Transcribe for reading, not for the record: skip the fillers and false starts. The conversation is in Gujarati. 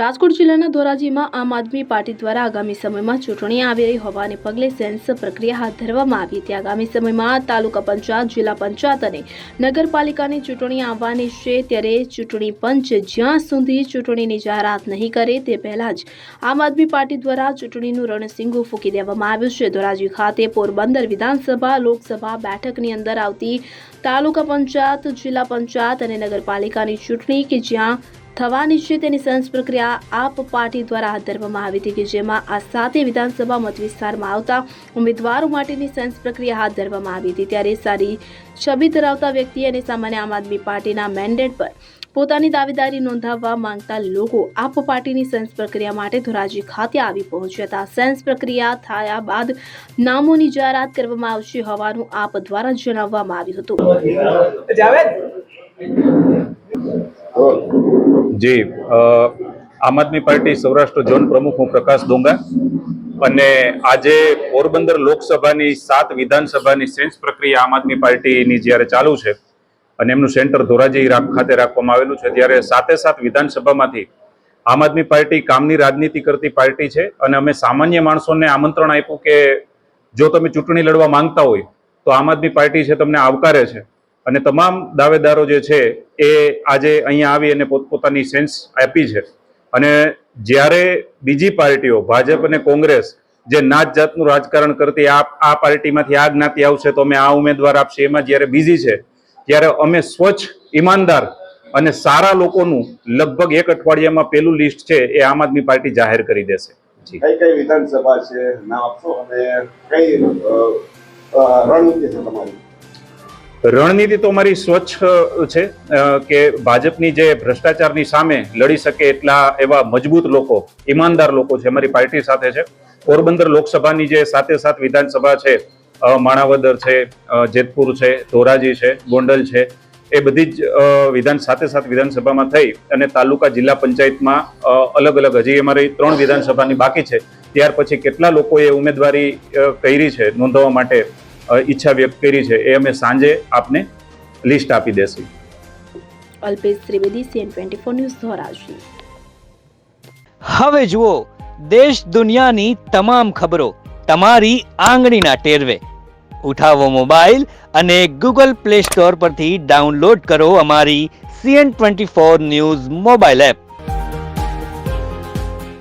રાજકોટ જિલ્લાના ધોરાજીમાં આમ આદમી પાર્ટી દ્વારા આગામી સમયમાં ચૂંટણી આવી રહી હોવાને પગલે સેન્સ પ્રક્રિયા હાથ ધરવામાં આવી હતી। આગામી સમયમાં તાલુકા પંચાયત, જિલ્લા પંચાયત અને નગરપાલિકાની ચૂંટણી આવવાની છે, ત્યારે ચૂંટણી પંચ જ્યાં સુધી ચૂંટણીની જાહેરાત નહીં કરે તે પહેલા જ આમ આદમી પાર્ટી દ્વારા ચૂંટણીનું રણસિંગુ ફૂંકી દેવામાં આવ્યું છે। ધોરાજી ખાતે પોરબંદર વિધાનસભા લોકસભા બેઠકની અંદર આવતી તાલુકા પંચાયત, જિલ્લા પંચાયત અને નગરપાલિકાની ચૂંટણી કે જ્યાં થવાની છે તેની સેન્સ પ્રક્રિયા આપ પાર્ટી દ્વારા હાથ ધરવામાં આવી હતી, કે જેમાં આ 7 વિધાનસભા મત વિસ્તારમાં આવતા ઉમેદવારો માટેની સેન્સ પ્રક્રિયા હાથ ધરવામાં આવી હતી। ત્યારે સારી છબી ધરાવતા વ્યક્તિ અને સામાન્ય આમ આદમી પાર્ટીના મેન્ડેટ પર પોતાની દાવેદારી નોંધાવવા માંગતા લોકો આપ પાર્ટીની સેન્સ પ્રક્રિયા માટે ધોરાજી ખાતે આવી પહોંચ્યા હતા। સેન્સ પ્રક્રિયા થયા બાદ નામોની જાહેરાત કરવામાં આવશે હોવાનું આપ દ્વારા જણાવવામાં આવ્યું હતું। જી, આમ આદમી પાર્ટી સૌરાષ્ટ્ર ઝોન પ્રમુખ હું પ્રકાશ ડોંગા અને આજે પોરબંદર લોકસભાની 7 વિધાનસભાની સેન્સ પ્રક્રિયા આમ આદમી પાર્ટીની જ્યારે ચાલુ છે અને એમનું સેન્ટર ધોરાજી ખાતે રાખવામાં આવેલું છે, ત્યારે 7 વિધાનસભામાંથી આમ આદમી પાર્ટી કામની રાજનીતિ કરતી પાર્ટી છે અને અમે સામાન્ય માણસોને આમંત્રણ આપ્યું કે જો તમે ચૂંટણી લડવા માંગતા હોય તો આમ આદમી પાર્ટી છે તમને આવકારે છે અને તમામ દાવેદારો જે છે એ આજે અહીંયા આવી અને પોતપોતાની સેન્સ આપી છે। અને જ્યારે બીજી પાર્ટીઓ ભાજપ અને કોંગ્રેસ જે નાત જાતનું રાજકારણ કરતી આ પાર્ટીમાંથી આ જ્ઞાતિ આવશે તો અમે આ ઉમેદવાર આપશે એમાં જ્યારે બીજી છે, ત્યારે અમે સ્વચ્છ, ઈમાનદાર અને સારા લોકોનું લગભગ 1 અઠવાડિયામાં પહેલું લિસ્ટ છે એ આમ આદમી પાર્ટી જાહેર કરી દેશે। કઈ વિધાનસભા છે નામ આપશો અને કઈ રણનીતિ છે તમારી? રણનીતિ તો અમારી સ્વચ્છ છે કે ભાજપની જે ભ્રષ્ટાચારની સામે લડી શકે એટલા એવા મજબૂત લોકો, ઈમાનદાર લોકો છે અમારી પાર્ટી સાથે છે। પોરબંદર લોકસભાની જે 7 વિધાનસભા છે, માણાવદર છે, જેતપુર છે, ધોરાજી છે, ગોંડલ છે, એ બધી જ 7 વિધાનસભામાં થઈ અને તાલુકા, જિલ્લા પંચાયતમાં અલગ અલગ હજી અમારી 3 વિધાનસભાની બાકી છે। ત્યાર પછી કેટલા લોકોએ ઉમેદવારી કરી છે, નોંધવા માટે ઈચ્છા વ્યક્ત કરી છે, એ અમે સાંજે આપને લિસ્ટ આપી દેશું। Alpesh Trivedi, CN24 news, Dhoraji. હવે જુઓ દેશ દુનિયાની તમામ ખબરો તમારી આંગળીના ટેરવે। ઉઠાવો મોબાઈલ અને Google Play Store પરથી ડાઉનલોડ કરો અમારી CN24 ન્યૂઝ મોબાઈલ એપ।